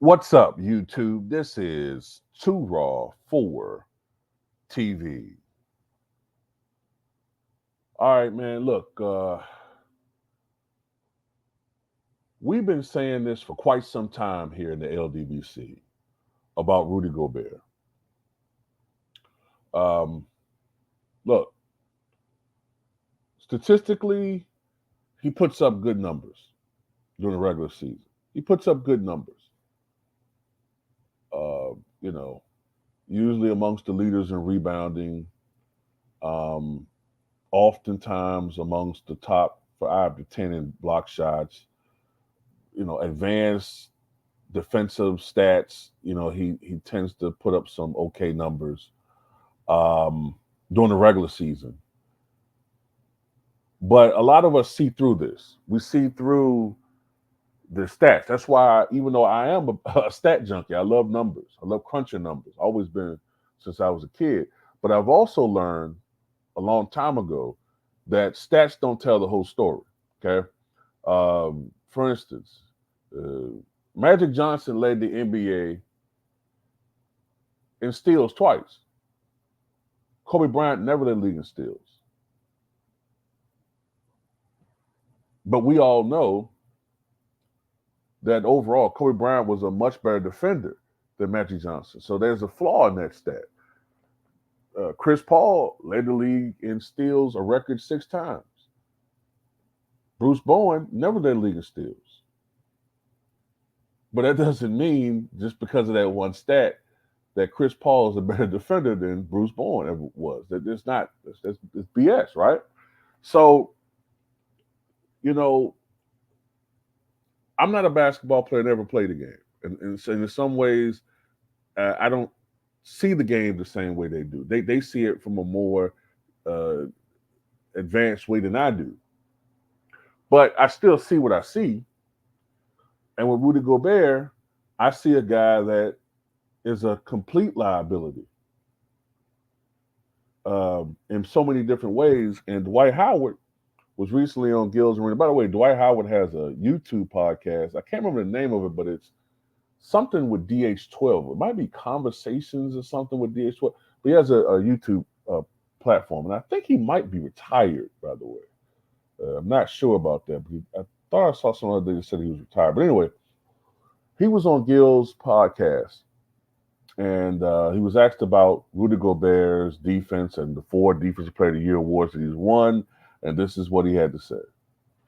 What's up, YouTube? This is Too Raw for TV. All right, man. Look, we've been saying this for quite some time here in the LDBC about Rudy Gobert. Um, Look, statistically, he puts up good numbers during the regular season. He puts up good numbers. Uh, you know, Usually amongst the leaders in rebounding. Um, Oftentimes amongst the top 5 to 10 in block shots. Advanced defensive stats. He tends to put up some okay numbers um, during the regular season. But a lot of us see through this. We see through the stats. That's why, even though I am a stat junkie, I love numbers. I love crunching numbers. Always been since I was a kid. But I've also learned a long time ago that stats don't tell the whole story. Okay. For instance, uh, Magic Johnson led the NBA in steals twice. Kobe Bryant never led the league in steals. But we all know that overall, Kobe Bryant was a much better defender than Magic Johnson. So there's a flaw in that stat. Chris Paul led the league in steals a record 6 times. Bruce Bowen never led the league in steals. But that doesn't mean just because of that one stat that Chris Paul is a better defender than Bruce Bowen ever was. That it's not. It's BS, right? So, you know, I'm not a basketball player. Never played the game, and so in some ways, I don't see the game the same way they do. They see it from a more uh, advanced way than I do. But I still see what I see. And with Rudy Gobert, I see a guy that is a complete liability in so many different ways. And Dwight Howard was recently on Gills Arena. By the way, Dwight Howard has a YouTube podcast. I can't remember the name of it, but it's something with DH12. It might be Conversations or something with DH12. But he has a YouTube platform, and I think he might be retired. By the way, I'm not sure about that. But I thought I saw some other day that said he was retired. But anyway, he was on Gil's podcast, and he was asked about Rudy Gobert's defense and the 4 Defensive Player of the Year awards that he's won, and this is what he had to say.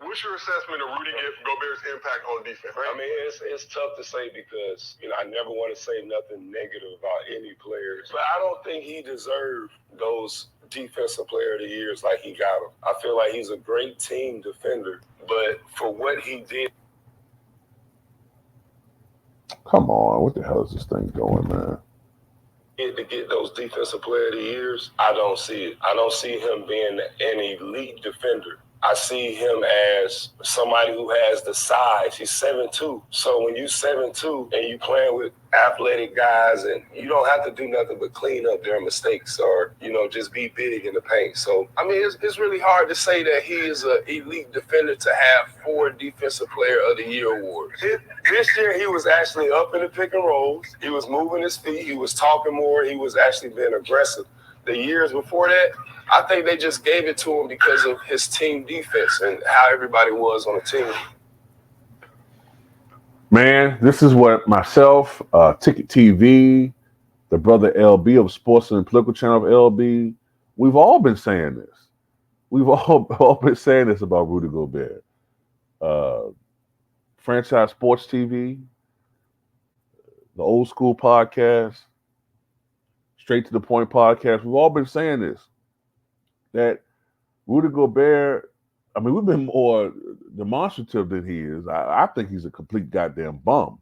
What's your assessment of Rudy Gobert's impact on defense? I mean, it's tough to say because, I never want to say nothing negative about any players. But I don't think he deserved those defensive player of the years like he got them. I feel like he's a great team defender. But for what he did. Come on, what the hell is this thing doing, man? To get those defensive player of the years, I don't see it. I don't see him being an elite defender. I see him as somebody who has the size. He's 7'2". So when you 7'2" and you playing with athletic guys, and you don't have to do nothing but clean up their mistakes or, just be big in the paint. So, I mean, it's really hard to say that he is an elite defender to have 4 Defensive Player of the Year awards. This year, he was actually up in the pick and rolls. He was moving his feet. He was talking more. He was actually being aggressive. The years before that, I think they just gave it to him because of his team defense and how everybody was on the team. Man, this is what myself, Ticket TV, the brother LB of Sports and Political Channel of LB, we've all been saying this. We've all been saying this about Rudy Gobert. Franchise Sports TV, the Old School Podcast, Straight to the Point Podcast, we've all been saying this. That Rudy Gobert, I mean, we've been more demonstrative than he is. I think he's a complete goddamn bum.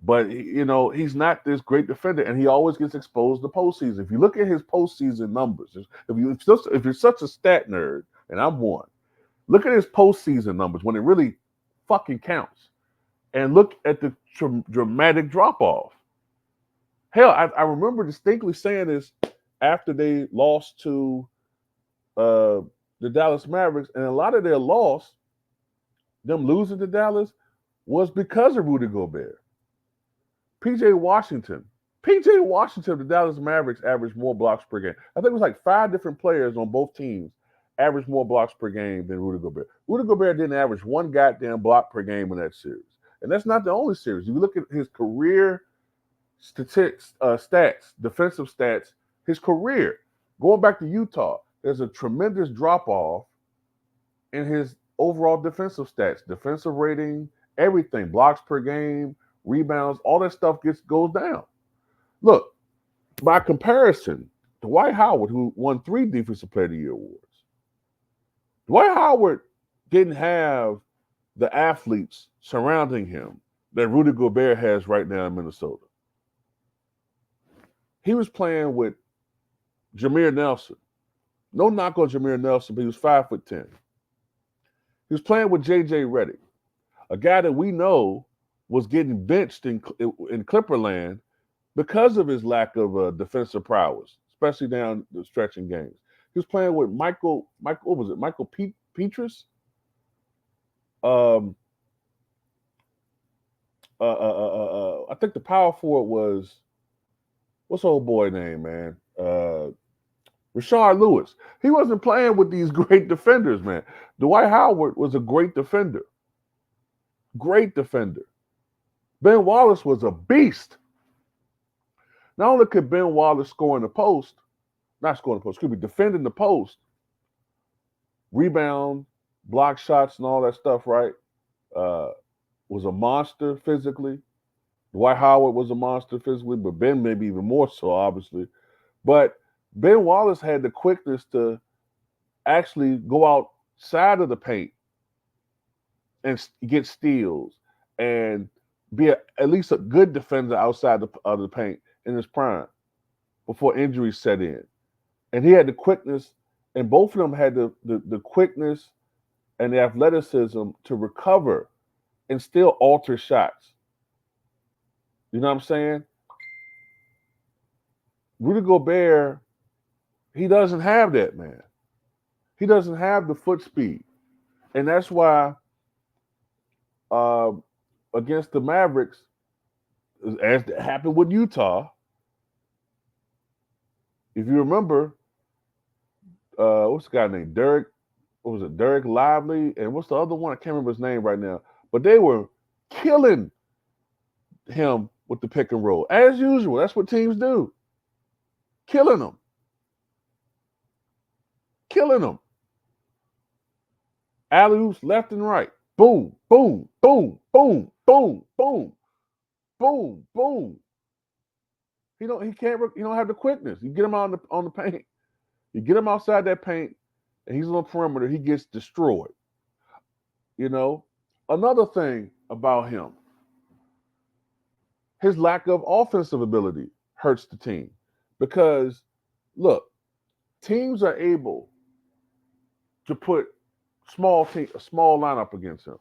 But, he's not this great defender, and he always gets exposed to postseason. If you look at his postseason numbers, if you're such a stat nerd, and I'm one, look at his postseason numbers when it really fucking counts, and look at the dramatic drop-off. Hell, I remember distinctly saying this after they lost to the Dallas Mavericks, and a lot of their loss, them losing to Dallas, was because of Rudy Gobert. PJ Washington, the Dallas Mavericks averaged more blocks per game. I think it was like 5 different players on both teams averaged more blocks per game than Rudy Gobert. Rudy Gobert didn't average one goddamn block per game in that series. And that's not the only series. If you look at his career statistics, stats, defensive stats, his career, going back to Utah, there's a tremendous drop-off in his overall defensive stats, defensive rating, everything, blocks per game, rebounds, all that stuff goes down. Look, by comparison, Dwight Howard, who won 3 Defensive Player of the Year awards, Dwight Howard didn't have the athletes surrounding him that Rudy Gobert has right now in Minnesota. He was playing with Jameer Nelson. No knock on Jameer Nelson, but he was 5'10". He was playing with J.J. Redick, a guy that we know was getting benched in Clipperland because of his lack of defensive prowess, especially down the stretching games. He was playing with Michael, what was it? Michael Petrus? I think the power forward was, what's old boy name, man? Rashard Lewis. He wasn't playing with these great defenders, man. Dwight Howard was a great defender. Great defender. Ben Wallace was a beast. Not only could Ben Wallace score in the post, defend in the post, rebound, block shots, and all that stuff, right? Was a monster physically. Dwight Howard was a monster physically, but Ben maybe even more so, obviously. But Ben Wallace had the quickness to actually go outside of the paint and get steals and be at least a good defender outside of the paint in his prime before injuries set in. And he had the quickness, and both of them had the quickness and the athleticism to recover and still alter shots. You know what I'm saying? Rudy Gobert, he doesn't have that, man. He doesn't have the foot speed. And that's why against the Mavericks, as happened with Utah, if you remember, what's the guy named? Derek Lively? And what's the other one? I can't remember his name right now. But they were killing him with the pick and roll. As usual, that's what teams do. Killing them. Alley-oops left and right. Boom, boom, boom, boom, boom, boom, boom, boom. He don't have the quickness. You get him on the paint. You get him outside that paint, and he's on the perimeter, he gets destroyed. You know, another thing about him, his lack of offensive ability hurts the team. Because, look, teams are able to put a small lineup against him.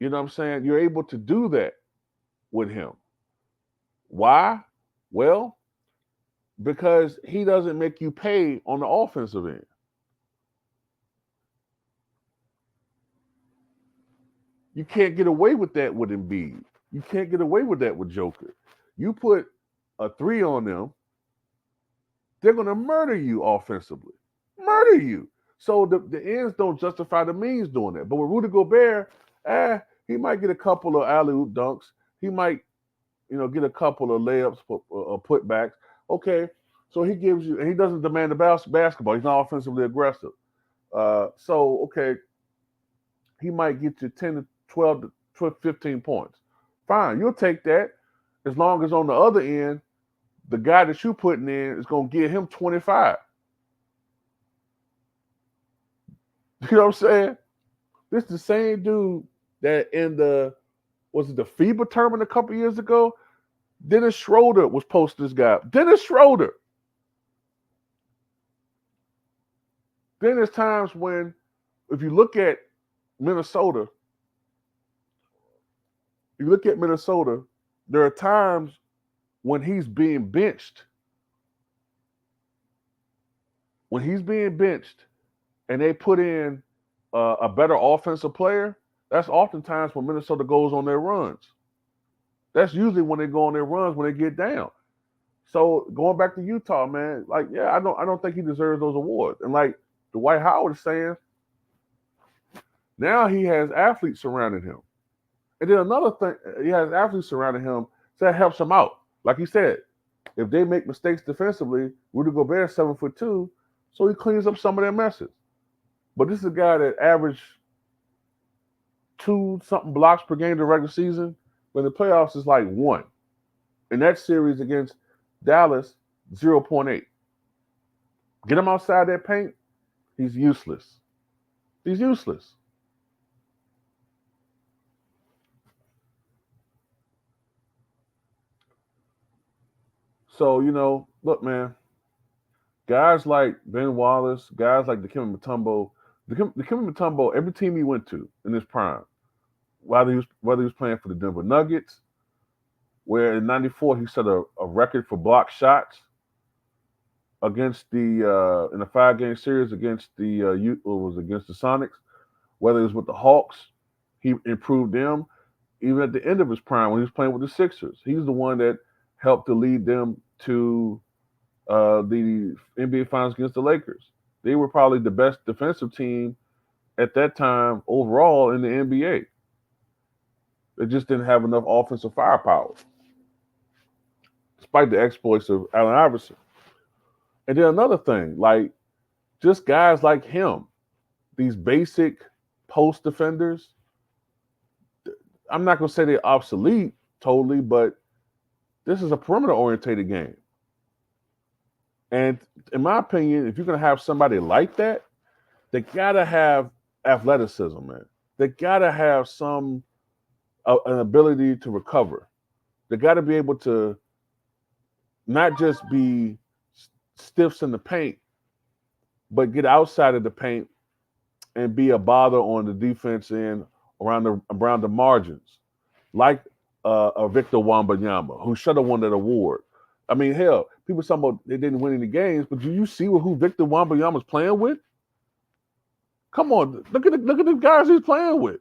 You know what I'm saying? You're able to do that with him. Why? Well, because he doesn't make you pay on the offensive end. You can't get away with that with Embiid. You can't get away with that with Joker. You put a 3 on them, they're going to murder you offensively. Murder you. So the ends don't justify the means doing that. But with Rudy Gobert, he might get a couple of alley-oop dunks. He might, get a couple of layups or putbacks. Okay, so he gives you, and he doesn't demand the basketball. He's not offensively aggressive. Okay, he might get you 10 to 12 to 15 points. Fine, you'll take that as long as on the other end, the guy that you're putting in is going to get him 25. You know what I'm saying? This is the same dude that in the FIBA tournament a couple years ago, Dennis Schroeder was posting this guy. Dennis Schroeder. Then there's times when, if you look at Minnesota, there are times when he's being benched. When he's being benched and they put in a better offensive player, that's oftentimes when Minnesota goes on their runs. That's usually when they go on their runs when they get down. So going back to Utah, man, like, yeah, I don't think he deserves those awards. And like Dwight Howard is saying, now he has athletes surrounding him. And then another thing, he has athletes surrounding him that helps him out. Like he said, if they make mistakes defensively, Rudy Gobert 7'2", so he cleans up some of their messes. But this is a guy that averaged 2-something blocks per game in the regular season. When the playoffs is like 1. In that series against Dallas, 0.8. Get him outside that paint, he's useless. He's useless. So, look, man, guys like Ben Wallace, guys like Dikembe Mutombo, every team he went to in his prime, whether he was playing for the Denver Nuggets, where in '94 he set a record for block shots against the in a 5-game series against the Sonics, whether it was with the Hawks, he improved them. Even at the end of his prime, when he was playing with the Sixers, he's the one that helped to lead them to the NBA Finals against the Lakers. They were probably the best defensive team at that time overall in the NBA. They just didn't have enough offensive firepower, despite the exploits of Allen Iverson. And then another thing, like just guys like him, these basic post defenders, I'm not going to say they're obsolete totally, but this is a perimeter-orientated game. And in my opinion, if you're going to have somebody like that, they got to have athleticism, man. They got to have an ability to recover. They got to be able to not just be stiffs in the paint, but get outside of the paint and be a bother on the defense end around the margins, like Victor Wembanyama, who should have won that award. I mean, hell, people talking about they didn't win any games, but do you see who Victor Wembanyama's playing with? Come on, look at the guys he's playing with.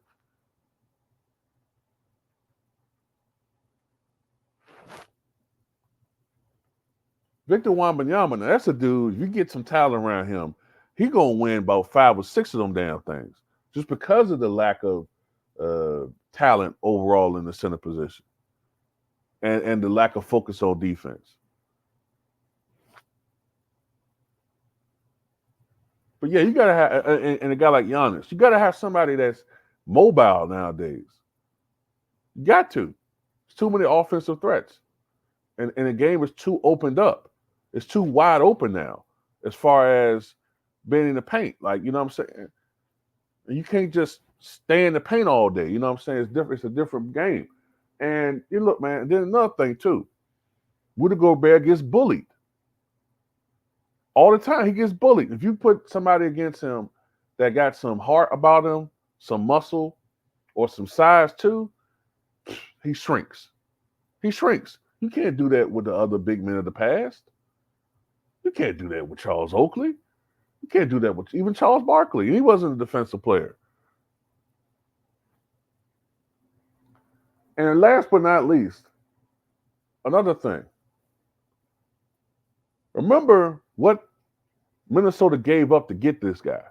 Victor Wembanyama, now that's a dude, if you get some talent around him, he gonna win about 5 or 6 of them damn things, just because of the lack of talent overall in the center position and the lack of focus on defense. But yeah, you gotta have, and a guy like Giannis, you gotta have somebody that's mobile nowadays. You got to. There's too many offensive threats, and the game is too opened up. It's too wide open now, as far as being in the paint. Like, you know what I'm saying? And you can't just stay in the paint all day. You know what I'm saying? It's different. It's a different game. And you look, man. And then another thing too, Rudy Gobert gets bullied all the time. He gets bullied. If you put somebody against him that got some heart about him, some muscle, or some size too, he shrinks. He shrinks. You can't do that with the other big men of the past. You can't do that with Charles Oakley. You can't do that with even Charles Barkley. He wasn't a defensive player. And last but not least, another thing. Remember what Minnesota gave up to get this guy.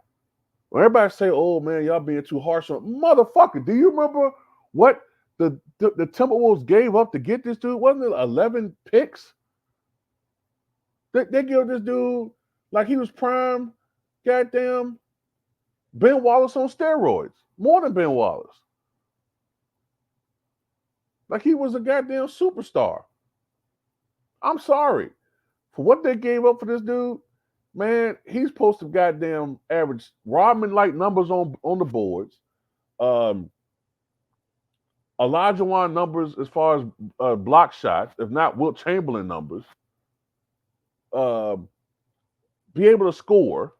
When everybody say, "Oh man, y'all being too harsh on," motherfucker, do you remember what the Timberwolves gave up to get this dude? Wasn't it 11 picks? They give this dude like he was prime, goddamn Ben Wallace on steroids. More than Ben Wallace. Like he was a goddamn superstar. I'm sorry. For what they gave up for this dude, man, he's supposed to goddamn average Rodman-like numbers on the boards. Olajuwon numbers as far as block shots, if not Wilt Chamberlain numbers. Be able to score.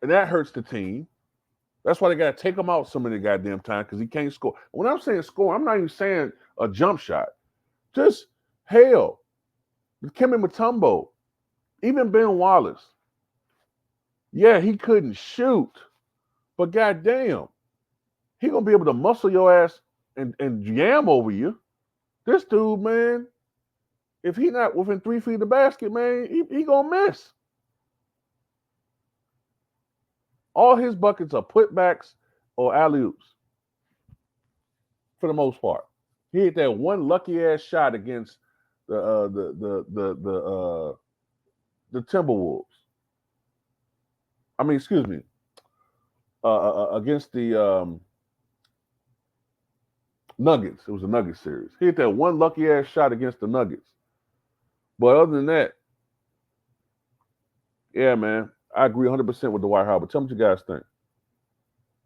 And that hurts the team. That's why they got to take him out so many goddamn times, because he can't score. When I'm saying score, I'm not even saying a jump shot. Just, hell, Dikembe Mutombo, even Ben Wallace. Yeah, he couldn't shoot, but goddamn, he going to be able to muscle your ass and jam over you. This dude, man, if he not within 3 feet of the basket, man, he gonna miss. All his buckets are putbacks or alley-oops for the most part. He hit that one lucky ass shot against the Timberwolves. I mean, excuse me, against the Nuggets. It was a Nuggets series. He hit that one lucky ass shot against the Nuggets. But other than that, yeah, man, I agree 100% with Dwight Howard. Tell me what you guys think.